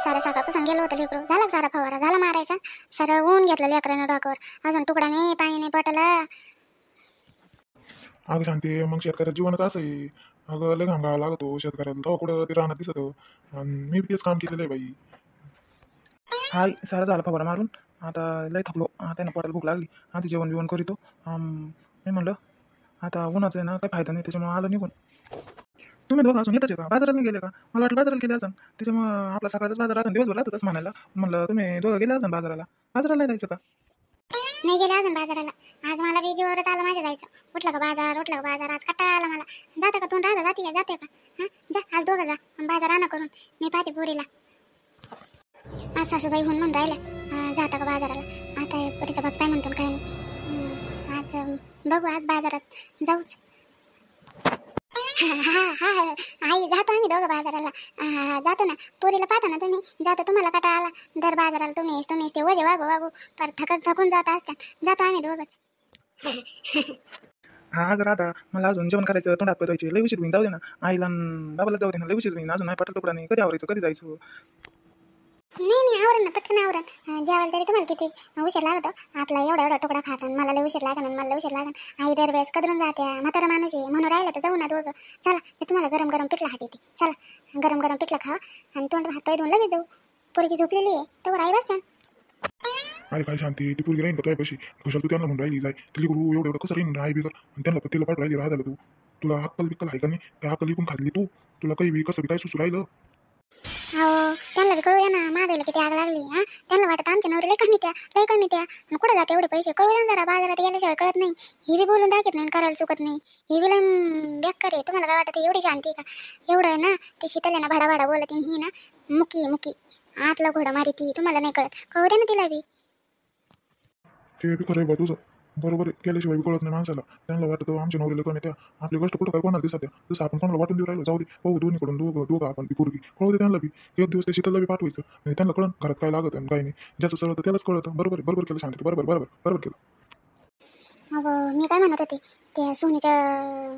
सारं सकाळपासून गेलो होतं लेकरू, झाला का सारा फवारा, झाला मारायचा, सारं ऊन घेतलं लेकरानं डोक्यावर, अजून तुकडा नाही, पाणी नाही पटला. अगं शांती, मग शेतकऱ्याचं जीवनच असं आहे. अगं लय घाम गावा लागतो शेतकऱ्याला, तेव्हा कुठं ते रानात दिसत. आणि मी बी तेच काम केलेलं आहे बाई. हाय सारं झालं फवारा मारून. आता लय थकलो, आता ना पोटाला भूक लागली. आधी जेवण बिवण करीतो. मी म्हणलं आता उन्हाचं आहे ना, काही फायदा नाही, त्याच्यामुळे आलं निघून. तुम्ही दोघं असून येतच आहे का? बाजारात नाही गेले का? मला वाटलं बाजारात गेले असन, त्याच्यामुळे आपला सकाळचाच बाजार असून दिवसभर राहतच म्हणायला म्हणलं तुम्ही दोघं गेले असन बाजाराला. बाजाराला नाही जायचं का? नाही गेले अजून बाजाराला. आज मला बी जीवावरच आलं माझ्या जायचं. उठलं का बाजार, उठलं का बाजार, आज कटाळा आला मला. जातं का तू राहता, जाते का, जाते का? हां जा, आज दोघं जा बाजार आणा करून. मी पाहते पोरीला. आज सासूबाई म्हणून राहिल्या जाता का बाजाराला. आता पोरीचा बाप काय म्हणतो काय नाही. आज बघू, आज बाजारात जाऊच. हा हा हा आई, जातो आम्ही दोघं बाजाराला. जातो ना, पोरीला पाहता ना तुम्ही, जातो. तुम्हाला कटा आला दर बाजाराला, तुम्ही ते वजे वागू वागू पर थकून जात असतात. जातो आम्ही दोघंच. हा अगं राधा, मला अजून जेवण करायचं, तोंडात पदायचे, लय उशीर होईन. जाऊ दे ना, आईला आणि बाबाला जाऊ दे ना, लय उशीर होईन. अजून नाही पटलं तुकडा नाही, कधी आवरायचं, कधी जायचं? नाही आवरण ना, पटकन आवरण. जेवायला तरी तुम्हाला किती उशीर लागतो. आपला एवढा एवढा तुकडा खाता, मला लय उशीर लागन, मला लय उशीर लागन. आई दरवेळेस कदरून जाते, म्हातारा माणूस आहे म्हणून राहिलं तर जाऊ ना दोघं. चला, मी तुम्हाला गरम गरम पिठलं हात येते. चला, गरम गरम पिठलं खावा आणि तोंड हात पाय धुवून लगेच जाऊ. पोरगी झोपलेली आहे, तर आई बसता. अरे काय शांती, ती पोरगी राहीन का तुझ्या पैसे? कशाला तू त्यांना म्हणून राहिली जाय, तिला करू एवढं एवढं कसं राहीन आई बिगर? आणि त्यांना तिला पाठ राहिली राहा झालं तू. तुला अक्कल बिक्कल आहे का नाही? काय अक्कल विकून खाल्ली तू? तुला काही बी कसं बी काय सुसू राहिलं? अहो, त्यांना बी कळू ना, मागायला किती आग लागली. त्यांना वाटत आमच्या नवरे लय कमी त्या कुठं जाते एवढे पैसे. कळू द्या जरा, बाजारात गेल्याशिवाय कळत नाही. ही बी बोलून दाखवत नाही, करायला चुकत नाही. ही बी लय बेकार आहे. तुम्हाला काय वाटत एवढी शांती का? एवढं ना ते शीतल ना भाडा भाडा बोलत, ही ना मुकी मुकी आतला घोडा मारी ती. तुम्हाला नाही कळत, कळू द्या ना तिला बी. ते बी खरं आहे बा तुझं, बरोबर आहे. केल्याशिवाय बी कळत नाही माणसाला. त्यांना वाटतं आमच्या नवरीला कमी त्या, आपली गोष्ट कुठं काय कोणाला दिसत आहे. जसं आपण कोणाला वाटून देऊ राहिलो, जाऊ दे पाहू दोन्हीकडून दोघं आपण ती पोरगी. कळू दे त्यांना बी. एक दिवस त्या शीतलला बी पाठवायचं आणि त्यांना कळण घरात काय लागत आणि काय नाही. ज्याचं सगळं त्यालाच कळतं. बरोबर बरोबर केलं शांती, बरोबर बरोबर बरोबर केलं. अहो, मी काय म्हणत होते, ते सोनीच्या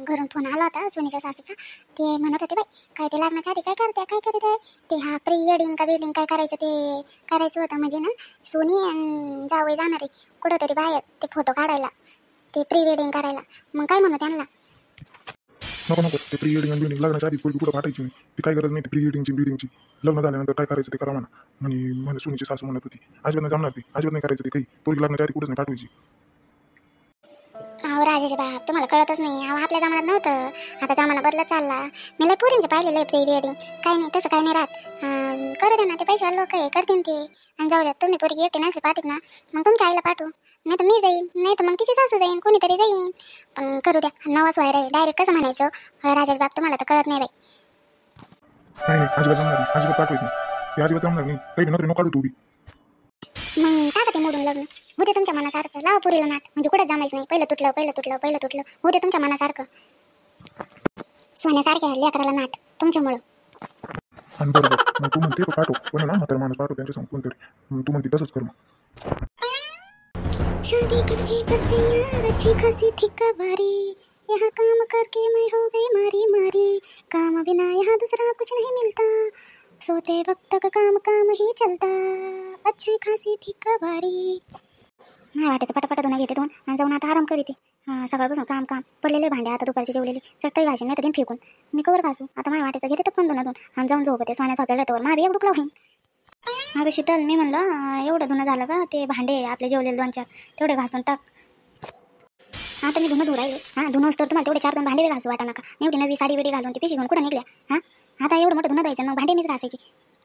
घरून फोन आला होता, सोनीच्या सासूचा. ते म्हणत होते बाई, काय ते लग्नाच्या आधी काय करते ते हा प्री वेडिंग का बिल्डिंग काय करायचं ते करायचं होतं. म्हणजे ना सोनी आणि जावई जाणार आहे कुठंतरी बाहेर ते फोटो काढायला, ते प्री वेडिंग करायला. मग काय म्हणू त्यांना? नको नको, ते प्री वेडिंग आणि बिल्डिंग लग्नाच्या आधी पोरगी कुठं पाठायची नाही. ती काय गरज नाही ती प्री वेडिंगची बिल्डिंगची. लग्न झाल्यानंतर काय करायचं ते करा म्हणा. म्हणे सोनीची सासू म्हणत होती अजिबात नाही जमणार, ती अजिबात नाही करायचं ते काही. पोरगी लग्नाच्या आधी कुठंच नाही पाठवायची. अहो राजेश बाप, तुम्हाला कळतच नाही. अहो आपल्या जमान्यात नव्हतं, आता जमाना बदलत चालला. मी लय पोरींचे पाहिलेलं आहे प्री वेडिंग. काही नाही तसं काही नाही राहत. करू दे ना, ते पैसे लोक आहे करतील ते. आणि जाऊ द्या, तुम्ही पोरगी एकटी नसली पाठवत ना, मग तुमच्या आईला पाठवू, नाही तर मी जाईन, नाही तर मग तिची सासू जाईन, कोणीतरी जाईन. पण करू द्या, नवाच व्हायला आहे. डायरेक्ट कसं म्हणायचं राजेश बाप, तुम्हाला तर कळत नाही बाई. नाही नाही, अजिबात जमणार नाही, अजिबात पाठवायचं नाही. ते अजिबात जमणार नाही. काही नोकरी नको काढू तू बी. मग टाका ते मोडून लग्न. होते तुमच्या मनासारखं, लावा पुरीला नाट. म्हणजे कुठं जमायचं नाही. पहिलं तुटलं होते तुमच्या मनासारखं. सोन्यासारख्या लेकराला नाट तुमच्यामुळं. आणि बरोबर मग तू म्हणते तो पाठव, पण ना म्हातारा माणूस पाठव त्यांच्या सांगून तरी. तू म्हणते तसंच कर मग. शादी करके बस गई यार, अच्छी खासी थी कवारी, यहाँ काम करके मैं हो गई मारी मारी, काम बिना यहाँ दूसरा कुछ नहीं मिलता, सोते वक्त का काम ही चलता, अच्छी खासी थी कवारी. नाही वाटायचं, पटापट धुणं घेते दोन आणि जाऊन आता आराम करीते. सकाळपासून काम पडलेले भांडे, आता दुपारची जेवलेली चटई भाजी नाही तर दिन फेकून. मी कवर घासू आता, माझ्या वाटायचं घेते टपकन दोन आणि जाऊन झोपते. सोन्याचा आपल्याला तर माझी एवढं होईन. अगं शीतल, मी म्हणलं एवढं धुणं झालं का, ते भांडे आपले जेवलेले 2-4 तेवढे घासून टाक. आता मी धुणं धुऊ राहिले. धुणं तर तुम्हाला तेवढे 4-2 भांडे घासू वाटा नका. एवढी नवी साडी बिडी घालून ती पिशी घेऊन कुठं निघल्या? आता एवढं मोठं धुणं द्यायचं, मग भांडे मीच घासायची.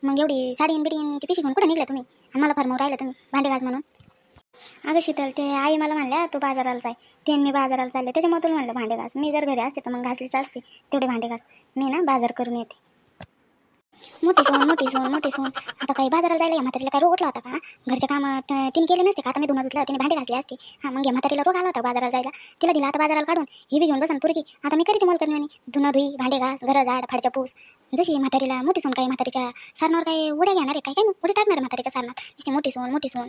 मग एवढी साडी बिडीन ती पिशी घेऊन कुठं निघल्या तुम्ही? आणि मला फरमवून राहिलं तुम्ही भांडे घास म्हणून. अगं शीतल, ते आई मला म्हणल्या तू बाजाराला जाय, ते मी बाजाराला चालले, त्याच्यामुळे तुला म्हणलं भांडे घास. मी जर घरी असते तर मग घासलीच असते तेवढे भांडे घास. मी ना बाजार करून येते. मोठी सोन. आता काही बाजाराला जायला या म्हातारीला काय रोग उठला होता का? घरचे काम तिने केले नसते का? आता मी धुणं धुतलं, तिने भांडे घासले असते. मग या म्हातारीला रोग आला होता बाजाराला जायला, तिला दिला आता बाजाराला काढून. ही बी घेऊन बसन पुरगी. आता मी करीते मोल करणे, धुणं धुई, भांडे घास, घर झाड, फाडच्या पूस. जशी म्हातारीला मोठी सोन, काही म्हातारीच्या सारणावर काही उड्या घेणार आहे काय उडी टाकणार म्हातारीच्या सारणात. नुसती मोठी सोन.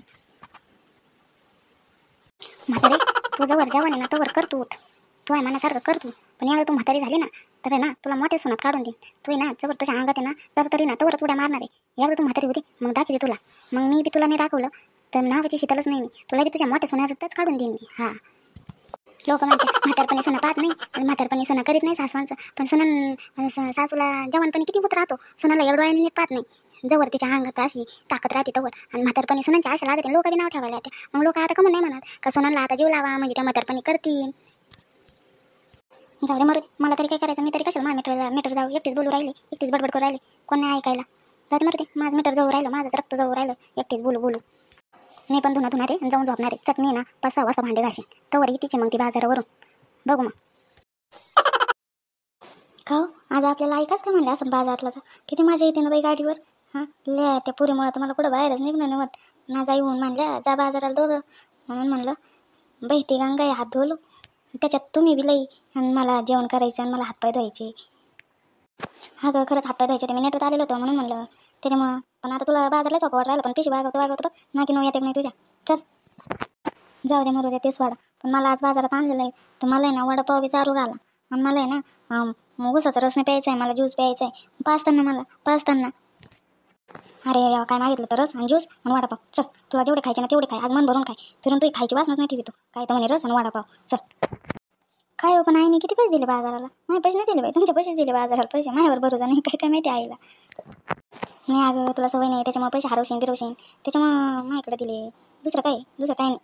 म्हातारी तू जवळ जेवण आहे ना तवर कर तू आहे मनासारखं कर तू. पण याला तू म्हातारी झाली ना तर आहे ना तुला मोठ्या सोनात काढून देईन. तू आहे ना जवळ तुझ्या अंगात आहे ना तर तरी ना तवरच उड्या मारणार आहे. एकदा तू म्हातारी होती मग दाखवते तुला. मग मी बी तुला नाही दाखवलं तर नावाची शीतलच नाही मी. तुला बी तुझ्या मोठ्या सोन्यातच काढून देईन मी. हां, लोक म्हणते म्हातारपणी सोनं पाहत नाही आणि म्हातारपणी सोनं करीत नाही सासवांचं. पण सासूला जवानपणी किती होत राहतो, सोनाला एवढं डोळ्याने नीट पाहत नाही. जवळ तिच्या अंगात अशी ताकद राहते तवर. आणि म्हातारपणी सोनांची आशा लागते, लोक बी नाव ठेवायला येते. मग लोक आता कमून नाही म्हणत का सोनाला आता जीव लावा म्हणजे त्या म्हातारपणी करतील. जाऊ दे मरू दे, मला तरी काय करायचं. मी तरी कशाला माझ्या मीटर जाऊ एकटीच बोलू राहिले, एकटीच बडबड करू राहिले, कोण नाही ऐकायला. जाऊ दे मरू दे, माझं मीटर जवळ राहिलं, माझंच रक्त जवळ राहिलं, एकटीच बोलू. मी पण धुणार आहे जाऊन झोपणार आहे. चटणी ना 5-6 वाजता भांडे घाशीन तवर येतीचे मग ती बाजारावरून. बघू मग का आज आपल्याला ऐकाच का म्हणलं असं बाजारला किती मजा येते ना बाई गाडीवर. हां, ले त्या पुरीमुळं तर मला कुठं बाहेरच निघणं नाही होत ना. जा येऊन म्हणल्या जा बाजाराला दोघं, म्हणून म्हणलं बाई ती गंगा हात धुवलो त्याच्यात तुम्ही बी लई. आणि मला जेवण करायचं आणि मला हातपाय धुवायचे. हा गं खरंच हातपाय धुवायचे. मी नेटत आलेलो होतं म्हणून म्हणलं त्याच्यामुळं. पण आता तुला बाजारला सोपं वाट राहिलं पण पिशी बागवतो बघ ना की येते नाही तुझ्या. चल जाऊ दे मरू दे तेच वाडा. पण मला आज बाजारात आणलेलं आहे तर मला आहे ना वडापाव बी चारू घाला. आणि मला आहे ना ऊसाचा रस नाही प्यायचा आहे, मला ज्यूस प्यायचा आहे. पाचताना अरे देवा, काय मागितलं तर रस आणि ज्यूस आणि वडापाव. चल तुला जेवढे खायचे ना तेवढे खाय, आज मन भरून खाय. फिरून तू खायची वासनाच नाही ठेवतो काय तर म्हणे रस आणि वडापाव. चल काय हो पण आईने किती पैसे दिले बाजाराला. माझे पैसे नाही दिले बाई, तुमचे पैसे दिले बाजाराला. पैसे माझ्यावर भरोसा नाही काय माहिती आईला. नाही अगं तुला सवय नाही त्याच्यामुळे पैसे हरवशीन गिरवशीन त्याच्यामुळे माझ्याकडे दिले. दुसरं काय नाही.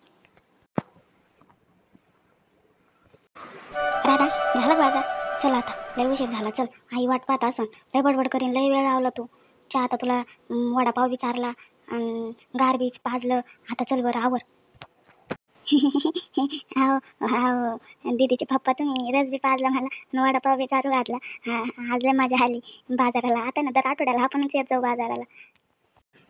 राधा झाला बाजार. चल आता लय उशीर झाला. चल आई वाट पाहत असं लय बडबड करीन. लय वेळ लावला तू. चहा आता तुला वडापाव बी चारला आणि गार बीच पाजलं. आता चल बरं आवर. हो दीदीचे पप्पा तुम्ही रस बी पाजला मला आणि वडापाव बी चारू घातला. आज लय मजा आली बाजाराला. आता ना दर आठवड्याला आपणच येत जाऊ बाजाराला.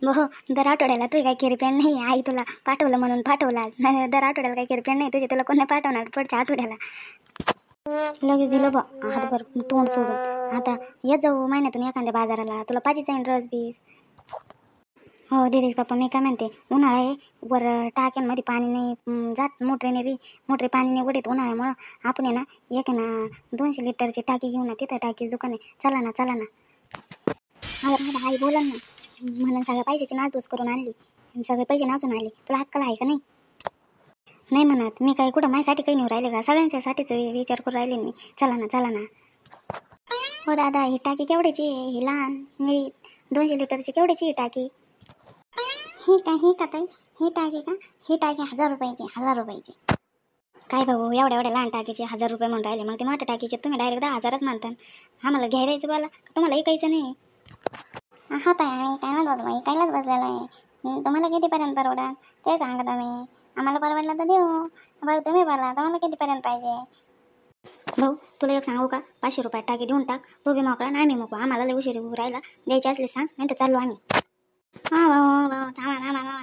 हो दर आठवड्याला तुझी काही किरपेन नाही. आई तुला पाठवलं म्हणून पाठवला. दर आठवड्याला काही किरपेन नाही तुझे. तुला कोण नाही पाठवणार पुढच्या आठवड्याला. लगेच दिलं बा हातभर तोंड सोडून. आता येत जाऊ महिन्यातून एखाद्या बाजाराला. तुला पाहिजेच आहे रस बीस. हो दीदीच पप्पा मी काय म्हणते उन्हाळा आहे वर टाक्यांमध्ये पाणी नाही जात. मोटरे पाणी नाही उडत उन्हाळ्यामुळं. आपण आहे ना एक आहे ना 200 लिटरची टाकी घेऊन ना तिथं टाकीच दुकान आहे. चला ना अगं आई बोला ना म्हणून सगळ्या पैशाची नासधूस करून आणली आणि सगळे पैसे नासून आले. तुला अक्कल आहे का नाही. नाही म्हणत मी काही कुठं माझ्यासाठी काही नेऊ राहिले का. सगळ्यांच्यासाठीच विचार करून राहिले मी. चला ना हो दादा ही टाकी केवढ्याची आहे. ही लहान मी 200 लिटरची केवढ्याची ही टाकी. ही का ताई ही टाकी 1000 रुपयाची. 1000 रुपयाची काय भाऊ एवढ्या लहान टाकीचे 1000 रुपये म्हणून राहिले. मग ते मोठ्या टाकीचे तुम्ही डायरेक्ट 10,000च मानतात. आम्हाला घ्यायचं बोला तुम्हाला ऐकायचं नाही. हा ताई आम्ही कायलाच बसलेला आहे. तुम्हाला कितीपर्यंत परवडा ते सांगा तुम्ही. आम्हाला परवडलं तर देऊ. भाऊ तुम्ही बोला तुम्हाला कितीपर्यंत पाहिजे. भाऊ तुला एक सांगू का 500 रुपयात टाकी देऊन टाक. तो बी मोकळा नाही मी मोकळा. आम्हाला लय उशीर राहिला. द्यायची असली सांग नाही तर चाललो आम्ही. हां भाऊ थांबा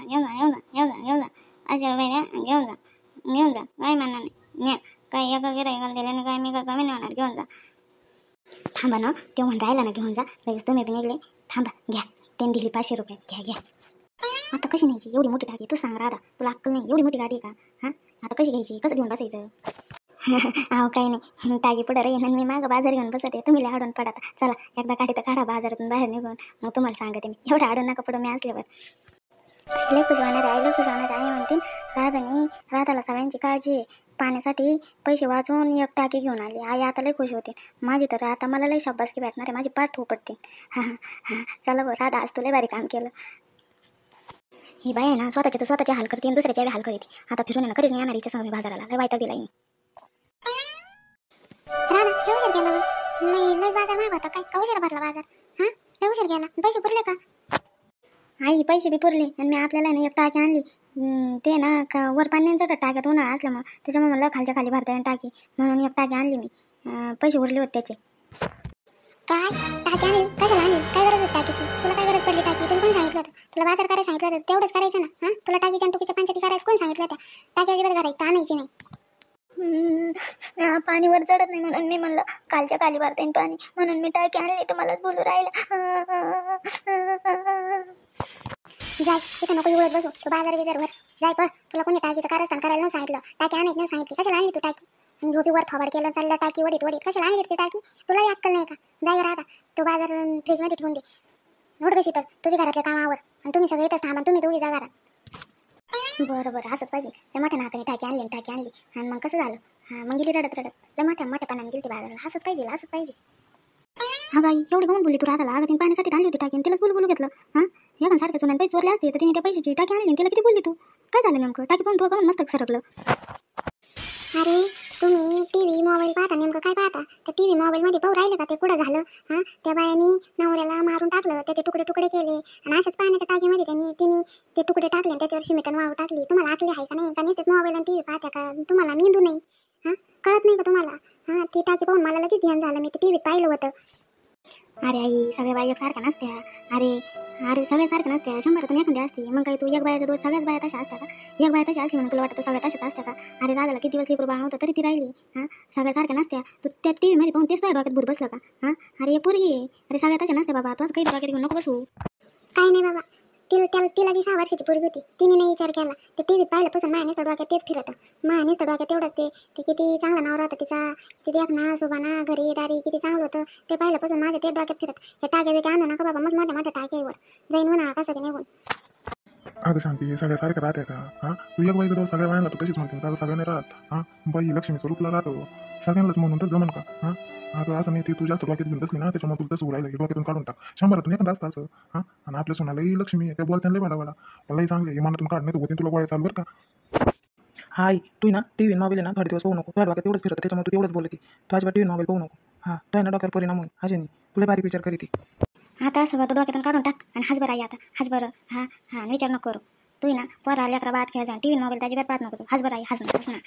घेऊन जा 500 रुपये द्या घेऊन जा काय म्हणणार नाही. काय एका गिरायकाला दिल्याने काय मी काय कमी नाही होणार. घेऊन जा. थांबा ना ते म्हणून राहिला ना घेऊन जा. लगेच तुम्ही पण निघले. थांबा घ्या त्यांनी दिली 500 रुपये. घ्या आता कशी न्यायची एवढी मोठी टाकी. तू सांग राधा तुला अक्कल नाही. एवढी मोठी गाडी आहे का. हां आता कशी घ्यायची कसं घेऊन बसायचं. अहो काही नाही टाकी पुढे राहीन आणि मी मागं बाजार घेऊन बसते. तुम्ही लय आडून पडा. चला एकदा गाडी तर काढा बाजारातून बाहेर निघून. मग तुम्हाला सांगते मी एवढं आडून नका पडू मी असल्यावर. लय खुश होणार आई म्हणतील राधाला सगळ्यांची काळजी आहे. पाण्यासाठी पैसे वाचवून एक टाकी घेऊन आली. आई आता लय खुश होते माझी. तर आता मला लय शाबासकी भेटणार आहे. माझी पाठ थोपटते. हां चला बरं राधा आज तू लय भारी काम केलं. ही बाई आहे ना स्वतःचे हाल करते आणि दुसऱ्याचे हाल करते. आता फिरून आहे ना कधीच नाही येणार हिच्या समोर बाजाराला. लय वाईट दिला राधा लय उशीर गेला. नाही बाजार माग होता काय का उशीर भरला बाजार. हां लय उशीर गेला. पैसे पुरले का. आई पैसे बी पुरले आणि मी आपल्याला ना एक टाकी आणली. ते ना का वर पाण्याचं टाक्यात उन्हाळा असल्यामुळं त्याच्यामुळे मला खालच्या खाली भरता येईल टाकी म्हणून एक टाकी आणली मी. पैसे उरले होते त्याचे. काय टाकी आणली कशाला आणली. काय गरज होती टाकीची. तुला काय गरज पडली टाकी. तुला कोण सांगितलं होतं. तुला बाजार करायला सांगितलं होतं तेवढंच करायचं ना. हां तुला टाकीच्या आणि टुकीच्या पंचायती करायचं कोण सांगितलं होतं. टाकी अजिबात करायची आणायची नाही. पाणी वर चढत नाही म्हणून मी म्हणलं खालच्या खाली भरता येईल पाणी म्हणून मी टाकी आणली. तुम्हालाच बोलू राहिला. जाय तिथं नको उघडत बसू. तू बाजार बिजार भर जाय. पण तुला कोणी टाकीचं कारस्थान करायला नाही सांगितलं. टाकी आणायची नाही सांगितली. कशाला आणली तू टाकी. आणि झोपी वर थोबाड केलं चाललं टाकी वडीत वडीत कशाला आणली ती टाकी तुलाही अक्कल नाही का जाय राहता तो बाजार फ्रीजमध्ये ठेवून दे नोट कशी तर तुम्ही घरातल्या कामावर आणि तुम्ही सगळे इथंच थांबा तुम्ही दोघी जा घरात बरं बरं असंच पाहिजे त्या मोठ्या नाकाने टाकी आणली आणि मग कसं झालं हां मग गेली रडत त्या मोठ्यापणाने गेली ती बाजाराला असंच पाहिजे हा बाई एवढी कोण बोलली तू राहताला अगं तिने पाण्यासाठी आणली होती टाकी आणि तिलाच बोलू घेतलं हां या पण सारख्या सुनाने पैसे चोरले असते तर तिने त्या पैशाची टाकी आणली तिला किती बोलली तू काय झालं नेमकं टाकी पाहून तू मस्त सरकलं अरे तुम्ही टीव्ही मोबाईल पाहता नेमकं काय पाहता त्या टीव्ही मोबाईलमध्ये पाहू राहिलं का ते कुठं झालं हां त्या बायानी नवऱ्याला मारून टाकलं त्याचे तुकडे केले आणि अशाच पाण्याच्या टाकीमध्ये तिने ते तुकडे टाकले आणि त्याच्यावर सिमेंट वाळू टाकली तुम्हाला आकली आहे का नाही का नुसतेच मोबाईल आणि टीव्ही पाहता का तुम्हाला मेंदू नाही हां कळत नाही का तुम्हाला हां ती टाकी पाहून मला लगेच ध्यान झालं मी ते टीव्हीत पाहिलं होतं अरे आई सगळ्या बाई एकसारख्या नसत्या अरे सगळ्या सारख्या नसत्या 100तून एखाद्या असते मग काही तू एक बायाच्या दोष सगळ्याच बाया तशा असतात का एक बाया तशी असली म्हणून तुला वाटतं सगळ्या तशाच असत्या का अरे राजाला किती दिवस लेकरू बाळ नव्हतं तरी ती राहिली हां सगळ्या सारख्या नसत्या तू त्या टी व्हीमध्ये पाहून तेच डोक्यात भूत बसलं का हां अरे हे पोरगी आहे अरे सगळ्या तशा नसत्या बाबा तू असं काही डोक्यात घेऊन नको बसू काही नाही बाबा तिला 20 वर्षाची पोरगी होती तिने नाही विचार केला ते टीव्हीत पाहिल्यापासून माझ्या नुसतं डोक्यात तेच फिरतं माझ्या नुसतं डोक्यात तेवढंच ते किती चांगला नवरा होता तिचा किती एक ना सुबाना घरी दारी किती चांगलं होतं ते पाहिल्यापासून माझ्या ते डोक्यात फिरत हे टाके बिके आणू नका बाबा मग मोठ्या टाकेवर जाईन म्हणा कसं बी निघून अगं शांती सगळ्या सारख्या राहत्या का हां तू एक बाई सगळ्या बायांना तू कशीच म्हणते का सगळ्यांनी राहत हां बाई लक्ष्मीचं रूपला राहतो सगळ्यांनाच म्हणून तर जमन का हां अगं असं नाही तू जास्त डोक्यात घेऊन बसली ना त्याच्यामुळे तुला तसं उडायला डोक्यातून काढून टाक 100तून एखादा असतं असं हां आणि आपल्या सोनालाही लक्ष्मी आहे त्या बोलत्यांना वाडा मलाही चांगले हे मनातून काढ नाही तर होते तुला गोळ्या चालू बरं का हाय तू ना टी व्ही मोबाईल ना थोडे दिवस पाहू नको तुझ्या डोक्यात तेवढंच फिरतं त्याच्यामुळे तू तेवढंच बोलती तू अजिबात टी व्ही मोबाईल पाहू नको हां तुझ्या ना डोक्यावर परिणाम होईल अजय तुला बारीक विचार करीती आता सगळं तो डोक्यातून काढून टाक आणि हस बरं आई आता हस बरं हां विचार नको करू तू ना पोरा लेकरा बात खेळायचा टीव्ही मोबाईल अजिबात पाहत नको तू हस बरं आई हस ना